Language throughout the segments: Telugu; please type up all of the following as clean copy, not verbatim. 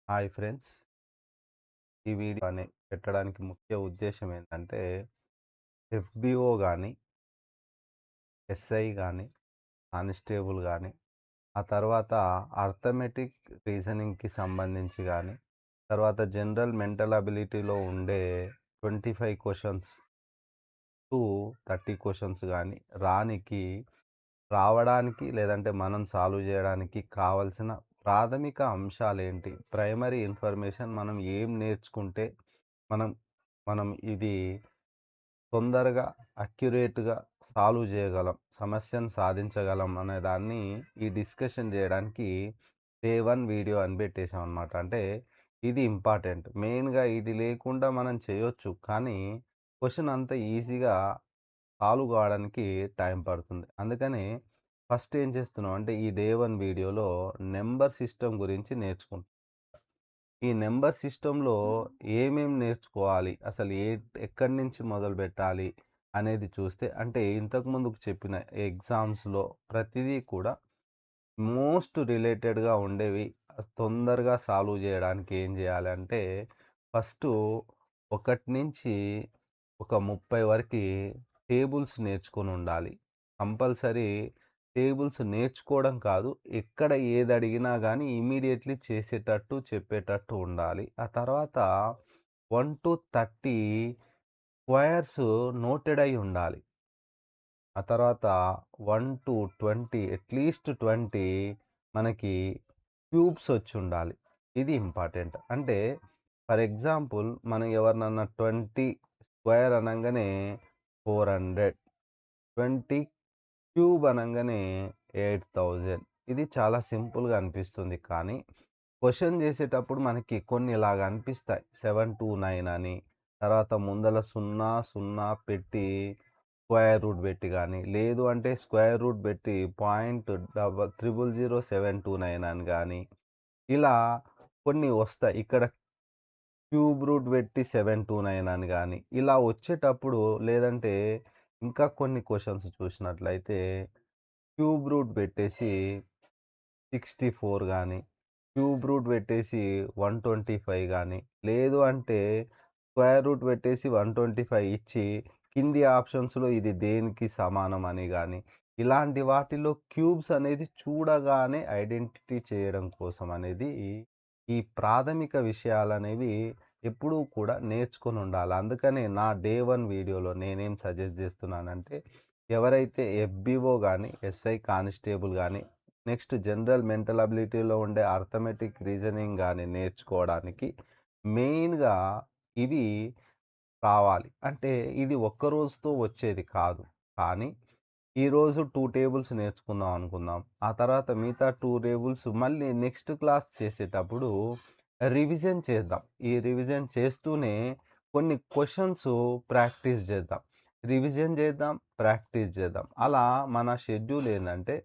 Hi friends. ఈ వీడియో పెట్టడానికి ముఖ్య ఉద్దేశ్యం ఏంటంటే, ఎఫ్‌బీఓ గాని, ఎస్ఐ గాని, కానిస్టేబుల్ గాని, ఆ తర్వాత అర్థమెటిక్ రీజనింగ్‌కి సంబంధించి గాని, తర్వాత జనరల్ మెంటల్ అబిలిటీలో ఉండే 25 క్వెషన్స్ టు 30 క్వెషన్స్ గాని రావడానికి లేదంటే మనం సాల్వ్ జేయడానికి కావాల్సిన ప్రాథమిక అంశాలేంటి? ప్రైమరీ ఇన్ఫర్మేషన్ మనం ఏం నేర్చుకుంటే మనం మనం ఇది తొందరగా, అక్యురేట్‌గా సాల్వ్ జేయగలం, సమస్యను సాధించగలం అనే దాన్ని ఈ డిస్కషన్ జేయడానికి డే 1 వీడియో అని బెట్టేసామనమాట. అంటే ఇది ఇంపార్టెంట్. మెయిన్‌గా ఇది లేకుండా మనం చేయొచ్చు. కానీ క్వెషన్ అంత ఈజీగా సాల్వ్ కావడానికి టైం పడుతుంది. అందుకని ఫస్ట్ ఏం చేస్తున్నాం అంటే ఈ డే 1 వీడియోలో నంబర్ సిస్టమ్ గురించి నేర్చుకుంటాం. ఈ నంబర్ సిస్టమ్‌లో ఏమేం నేర్చుకోవాలి? అసలు ఎక్కడి నుంచి మొదలుపెట్టాలి? అనేది చూస్తే అంటే ఇంతకు ముందుకు చెప్పిన ఎగ్జామ్స్‌లో ప్రతిదీ కూడా మోస్ట్ రిలేటెడ్‌గా ఉండేవి. తొందరగా సాల్వ్ జేయడానికి ఏం జేయాలంటే, ఫస్టు 1 నుంచి ఒక 30 వరకి టేబుల్స్ నేర్చుకొనుండాలి. కంపల్సరీ టేబుల్స్ నేర్చుకోవడం కాదు, ఎక్కడ ఏదడిగినా గానీ ఇమ్మీడియేట్‌లీ చేసేటట్టు, చెప్పేటట్టు ఉండాలి. ఆ తర్వాత 1-30 స్క్వేర్స్ నోటెడ్ అయ్యి ఉండాలి. ఆ తర్వాత 1-20 అట్‌లీస్ట్ 20 మనకి క్యూబ్స్ వచ్చుండాలి. ఇది ఇంపార్టెంట్. అంటే ఫర్ ఎగ్జాంపుల్ మనం ఎవరినన్నా 20 స్క్వేర్ అనంగానే 400, 20 క్యూబ్ అనంగానే 8000. ఇది చాలా సింపుల్‌గా అనిపిస్తుంది. కానీ క్వెషన్ చేసేటప్పుడు మనకి కొన్ని ఇలాగ అనిపిస్తాయి. 729 అని, తర్వాత ముందల 0, 0 పెట్టి స్క్వేర్ రూట్ పెట్టి గాని, లేదు అంటే స్క్వేర్ రూట్ పెట్టి పాయింట్ 000729 అని గాని, ఇలా కొన్ని వస్తాయి. ఇక్కడ క్యూబ్ రూట్ పెట్టి 729 అని గాని, ఇలా వచ్చేటప్పుడు లేదంటే ఇంకా కొన్ని క్వెషన్స్ చూసినట్లయితే క్యూబ్ రూట్ పెట్టేసి 64 గాని, క్యూబ్ రూట్ పెట్టేసి 125 గాని, లేదు అంటే స్క్వేర్ రూట్ పెట్టేసి 125 ఇచ్చి కింది ఆప్షన్స్‌లో ఇది దేనికి సమానం అని గాని, ఇలాంటి వాటిలో క్యూబ్స్ అనేది చూడగానే ఐడెంటిటీ చేయడం కోసం అనేది ఈ ప్రాథమిక విషయాలనేవి ఎప్పుడూ కూడా నేర్చుకొనుండాలి. అందుకనే నా డే 1 వీడియోలో నేనేం సజెస్ట్ చేస్తున్నానంటే, ఎవరైతే ఎఫ్‌బీఓ గాని, ఎస్ఐ కానిస్టేబుల్ గాని, నెక్స్ట్ జనరల్ మెంటల్ అబిలిటీలో ఉండే అర్థమెటిక్ రీజనింగ్ గాని నేర్చుకోవడానికి మెయిన్‌గా ఇవి రావాలి. అంటే ఇది ఒక్క రోజుతో వచ్చేది కాదు. కానీ ఈరోజు 2 టేబుల్స్ నేర్చుకుందాం అనుకుందాం. ఆ తర్వాత మిగతా 2 టేబుల్స్ మళ్ళీ నెక్స్ట్ క్లాస్ చేసేటప్పుడు రివిజన్ చేద్దాం. ఈ రివిజన్ చేస్తూనే కొన్ని క్వెషన్స్ ప్రాక్టీస్ చేద్దాం. రివిజన్ చేద్దాం, ప్రాక్టీస్ చేద్దాం. అలా మన షెడ్యూల్ ఏందంటే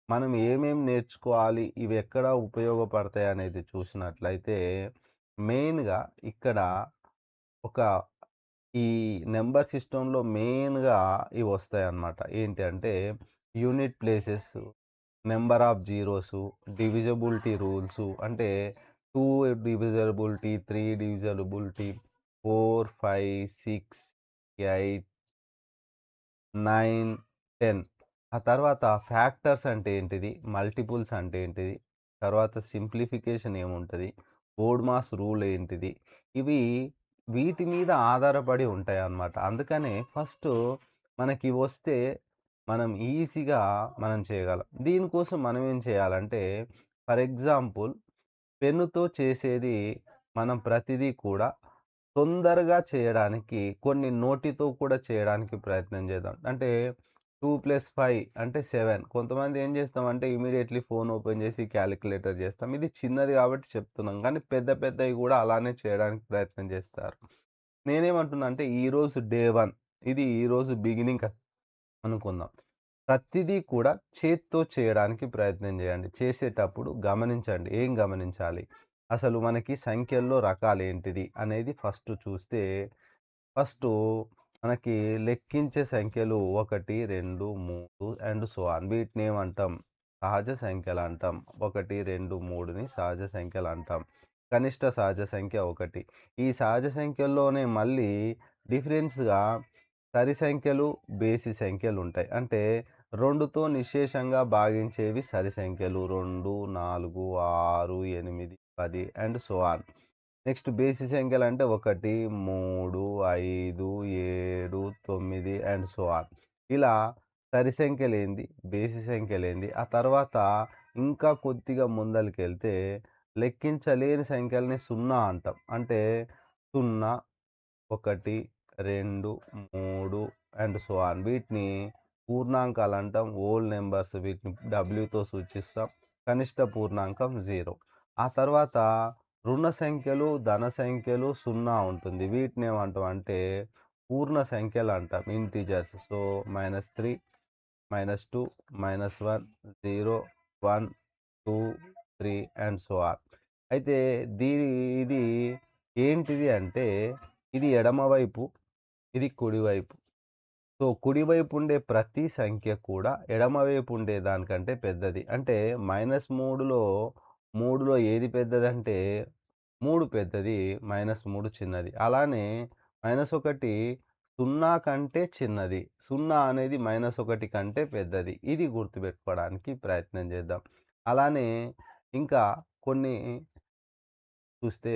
మనం ఏమేం నేర్చుకోవాలి, ఇవి ఎక్కడ ఉపయోగపడతాయి అనేది చూసినట్లయితే మెయిన్‌గా ఇక్కడ ఒక ఈ నంబర్ సిస్టమ్‌లో మెయిన్‌గా ఇవొస్తాయన్నమాట. ఏంటి అంటే unit places, number of zeros, divisibility rules అంటే 2 డివిజిబిలిటీ, 3 డివిజిబిలిటీ, 4, 5, 6, 8, 9, 10. ఆ తర్వాత ఫ్యాక్టర్స్ అంటే ఏంటిది? మల్టిపుల్స్ అంటే ఏంటిది? తర్వాత సింప్లిఫికేషన్ ఏముంటది? బోర్డ్‌మాస్ రూల్ ఏంటిది? ఇవి వీటి మీద ఆధారపడి ఉంటాయన్నమాట. అందుకనే ఫస్టు మనకివొస్తే మనం ఈజీగా మనం చేయగలం. దీనికోసం మనం ఏం చేయాలంటే ఫర్ ఎగ్జాంపుల్ పెన్నుతో చేసేది మనం ప్రతిదీ కూడా తొందరగా చేయడానికి కొన్ని నోటితో కూడా చేయడానికి ప్రయత్నం చేద్దాం. అంటే 2+5 అంటే 7. కొంతమంది ఏం చేస్తామంటే ఇమ్మీడియేట్‌లీ ఫోన్ ఓపెన్ చేసి కాలిక్యులేటర్ చేస్తాం. ఇది చిన్నది కాబట్టి చెప్తున్నాం. కానీ పెద్ద పెద్దయి కూడా అలానే చేయడానికి ప్రయత్నం చేస్తారు. నేనేమంటున్నా అంటే ఈరోజు డే 1 ఇది ఈరోజు బిగినింగ్ అనుకుందాం. ప్రతిదీ కూడా చేత్తో చేయడానికి ప్రయత్నం చేయండి. చేసేటప్పుడు గమనించండి. ఏం గమనించాలి? అసలు మనకి సంఖ్యల్లో రకాలేంటిది అనేది ఫస్ట్ చూస్తే, ఫస్టు మనకి లెక్కించే సంఖ్యలు 1, 2, 3 అండ్ సో ఆన్ వీటినేమంటాం? సహజ సంఖ్యలంటాం. 1, 2, 3ని సహజ సంఖ్యలంటాం. కనిష్ట సహజ సంఖ్య 1. ఈ సహజ సంఖ్యల్లోనే మళ్ళీ డిఫరెన్స్‌గా సరి సంఖ్యలు, బేసి సంఖ్యలుంటాయి. అంటే 2తో నిశ్శేషంగా భాగించేవి సరి సంఖ్యలు. 2, 4, 6, 8, 10 అండ్ సో ఆన్. నెక్స్ట్ బేసి సంఖ్యలంటే 1, 3, 5, 7, 9 అండ్ సో ఆన్. ఇలా సరి సంఖ్యలేంది, బేసి సంఖ్యలేంది. ఆ తర్వాత ఇంకా కొద్దిగా ముందలకెళ్తే లెక్కించలేని సంఖ్యల్ని 0 అంటాం. అంటే 0, 1, 2, 3 అండ్ సో ఆన్. వీటిని పూర్ణాంకాలంటాం. హోల్ నంబర్స్ వీటిని డబ్ల్యూతో సూచిస్తాం. కనిష్ట పూర్ణాంకం 0. ఆ తర్వాత రుణ సంఖ్యలు, ధన సంఖ్యలు 0 ఉంటుంది. వీటినేమంటామంటే పూర్ణ సంఖ్యలంటాం. Integers. So, -3, -2, -1, 0, 1, 2, 3 and so on. అయితే ఇది ఏంటిది అంటే ఇది ఎడమవైపు, ఇది కుడివైపు. సో, కుడివైపు ఉండే ప్రతి సంఖ్య కూడా ఎడమవైపు ఉండే దానికంటే పెద్దది. అంటే -3లో ఏది పెద్దదంటే 3 పెద్దది, -3 చిన్నది. అలానే -1 0 కంటే చిన్నది. 0 అనేది -1 కంటే పెద్దది. ఇది గుర్తుపెట్టుకోవడానికి ప్రయత్నం చేద్దాం. అలానే ఇంకా కొన్ని చూస్తే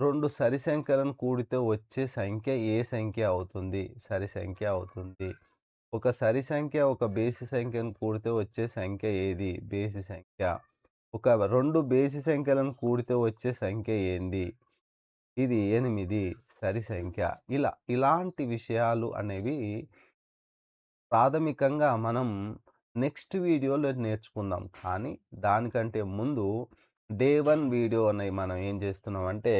2 సరి సంఖ్యలను కూడితే వచ్చే సంఖ్య ఏ సంఖ్య అవుతుంది? సరి సంఖ్య అవుతుంది. ఒక సరి సంఖ్య, ఒక బేసి సంఖ్యను కూడితే వచ్చే సంఖ్య ఏది? బేసి సంఖ్య. ఒక 2 బేసి సంఖ్యలను కూడితే వచ్చే సంఖ్య ఏంది? ఇది 8 సరి సంఖ్య. ఇలాంటి విషయాలు అనేవి ప్రాథమికంగా మనం నెక్స్ట్ వీడియోలో నేర్చుకుందాం. కానీ దానికంటే ముందు డే 1 వీడియో అనేవి మనం ఏం చేస్తున్నామంటే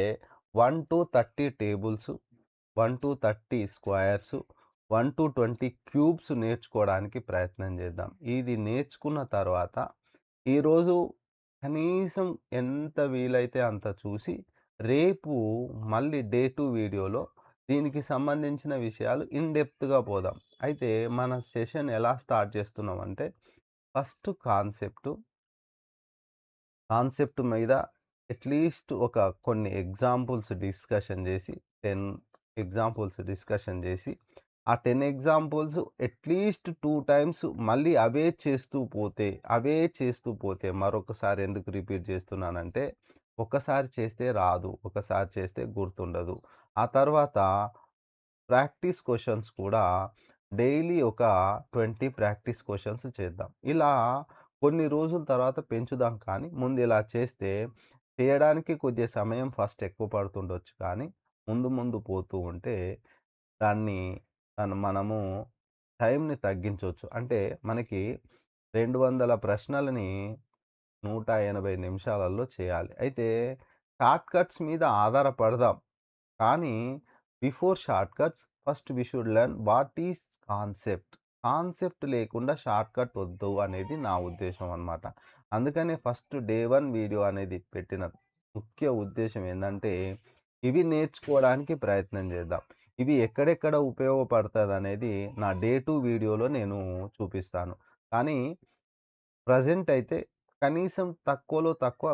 1-30 టేబుల్స్, 1-30 స్క్వేర్స్, 1-20 క్యూబ్స్ నేర్చుకోవడానికి ప్రయత్నం చేద్దాం. ఇది నేర్చుకున్న తర్వాత ఈరోజు కనీసం ఎంత వీలైతే అంత చూసి రేపు మళ్ళీ డే 2 వీడియోలో దీనికి సంబంధించిన విషయాలు ఇన్ డెప్త్‌గా పోదాం. అయితే మన సెషన్ ఎలా స్టార్ట్ చేస్తున్నామంటే ఫస్ట్ కాన్సెప్ట్ మీద అట్‌లీస్ట్ ఒక కొన్ని ఎగ్జాంపుల్స్ డిస్కషన్ చేసి 10 ఎగ్జాంపుల్స్ డిస్కషన్ చేసి ఆ 10 ఎగ్జాంపుల్స్ అట్‌లీస్ట్ 2 టైమ్స్ మళ్ళీ అవే చేస్తూ పోతే మరొకసారి ఎందుకు రిపీట్ చేస్తున్నానంటే ఒకసారి చేస్తే రాదు. ఒకసారి చేస్తే గుర్తుండదు. ఆ తర్వాత ప్రాక్టీస్ క్వెషన్స్ కూడా డైలీ ఒక 20 ప్రాక్టీస్ క్వెషన్స్ చేద్దాం. ఇలా కొన్ని రోజుల తర్వాత పెంచుదాం కానీ, ముందు ఇలా చేస్తే చేయడానికి కొద్దిగా సమయం ఫస్ట్ ఎక్కువ పడుతుండొచ్చు కానీ, ముందు ముందు పోతూ ఉంటే దాన్ని మనము టైంని తగ్గించొచ్చు. అంటే మనకి 200 ప్రశ్నలని 180 నిమిషాలలో చేయాలి. అయితే షార్ట్ కట్స్ మీద ఆధారపడదాం. కానీ before short cuts first we should learn what is concept. Concept లేకుండా షార్ట్ కట్ వద్దు అనేది నా ఉద్దేశం అన్నమాట. అందుకనే ఫస్ట్ డే 1 వీడియో అనేది పెట్టిన ముఖ్య ఉద్దేశ్యం ఏందంటే, ఇవి నేర్చుకోవడానికి ప్రయత్నం చేద్దాం. ఇవి ఎక్కడెక్కడ ఉపయోగపడతదనేది నా డే 2 వీడియోలో నేను చూపిస్తాను. కానీ ప్రెజెంట్ అయితే కనీసం తక్కువలో తక్కువ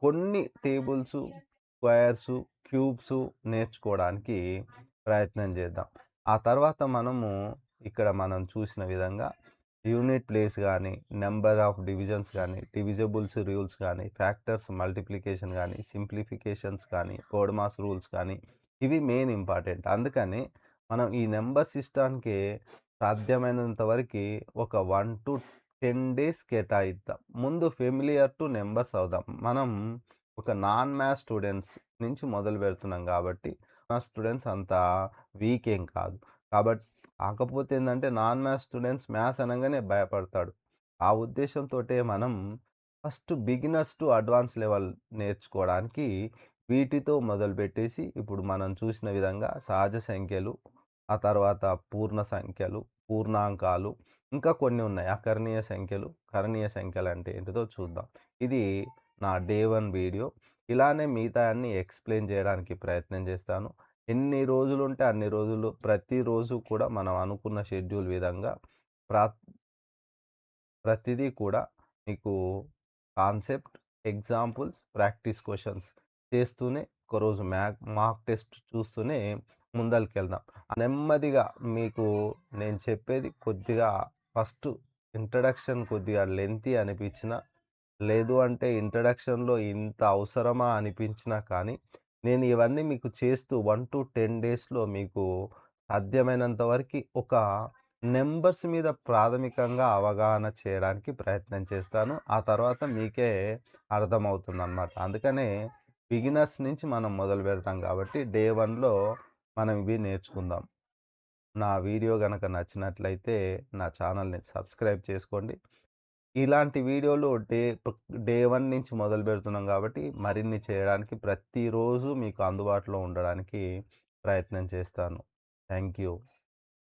కొన్ని టేబుల్సు, స్క్వేర్సు, క్యూబ్సు నేర్చుకోవడానికి ప్రయత్నం చేద్దాం. ఆ తర్వాత మనము ఇక్కడ మనం చూసిన విధంగా యూనిట్ ప్లేస్ గానీ, నంబర్ ఆఫ్ డివిజన్స్ గానీ, డివిజిబుల్స్ రూల్స్ గానీ, ఫ్యాక్టర్స్ మల్టిప్లికేషన్ గానీ, సింప్లిఫికేషన్స్ కానీ, కోడ్ మాస్ రూల్స్ కానీ ఇవి మెయిన్ ఇంపార్టెంట్. అందుకని మనం ఈ నంబర్ సిస్టమ్‌కి సాధ్యమైనంత వరకి ఒక 1-10 డేస్ కేటాయిద్దాం. ముందు ఫెమిలియర్ టు నంబర్స్ అవుదాం. మనం ఒక నాన్ మ్యాథ్స్ స్టూడెంట్స్ నుంచి మొదలుపెడుతున్నాం కాబట్టి, మ్యాథ్స్ స్టూడెంట్స్ అంత వీక్ ఏం కాదు. కాకపోతే ఏందంటే నాన్ మ్యాథ్స్ స్టూడెంట్స్ మ్యాథ్స్ అనంగానే భయపడతాడు. ఆ ఉద్దేశంతోటే మనం first beginners to advance level నేర్చుకోవడానికి వీటితో మొదలుపెట్టేసి ఇప్పుడు మనం చూసిన విధంగా సహజ సంఖ్యలు, ఆ తర్వాత పూర్ణ సంఖ్యలు, పూర్ణాంకాలు ఇంకా కొన్ని ఉన్నాయి. అకర్ణీయ సంఖ్యలు, కరణీయ సంఖ్యలు అంటే ఏంటిదో చూద్దాం. ఇది నా డే 1 వీడియో. ఇలానే మిగతా అన్ని ఎక్స్‌ప్లెయిన్ చేయడానికి ప్రయత్నం చేస్తాను. ఎన్ని రోజులుంటే అన్ని రోజులు ప్రతిరోజు కూడా మనం అనుకున్న షెడ్యూల్ విధంగా ప్రా ప్రతిదీ కూడా మీకు కాన్సెప్ట్ ఎగ్జాంపుల్స్, ప్రాక్టీస్ క్వెషన్స్ చేస్తూనే ఒకరోజు మాక్ టెస్ట్ చూస్తూనే ముందలకెళ్దాం. నెమ్మదిగా మీకు నేను చెప్పేది కొద్దిగా ఫస్ట్ ఇంట్రడక్షన్ కొద్దిగా లెంతీ అనిపించినా, లేదు అంటే ఇంట్రడక్షన్‌లో ఇంత అవసరమా అనిపించినా కానీ, నేను ఇవన్నీ మీకు చేస్తూ 1-10 డేస్‌లో మీకు సాధ్యమైనంత వరకి ఒక నంబర్స్ మీద ప్రాథమికంగా అవగాహన చేయడానికి ప్రయత్నం చేస్తాను. ఆ తర్వాత మీకే అర్థమవుతుందనమాట. అందుకనే బిగినర్స్ నుంచి మనం మొదలుపెడతాం కాబట్టి డే 1లో మనం ఇవి నేర్చుకుందాం. నా వీడియో గనక నచ్చినట్లయితే నా ఛానల్‌ని సబ్స్క్రైబ్ చేసుకోండి. ఇలాంటి వీడియోలు డే 1 నుంచి మొదలుపెడుతున్నాం కాబట్టి మరిన్ని చేయడానికి ప్రతిరోజు మీకు అందుబాటులో ఉండడానికి ప్రయత్నం చేస్తాను. Thank you.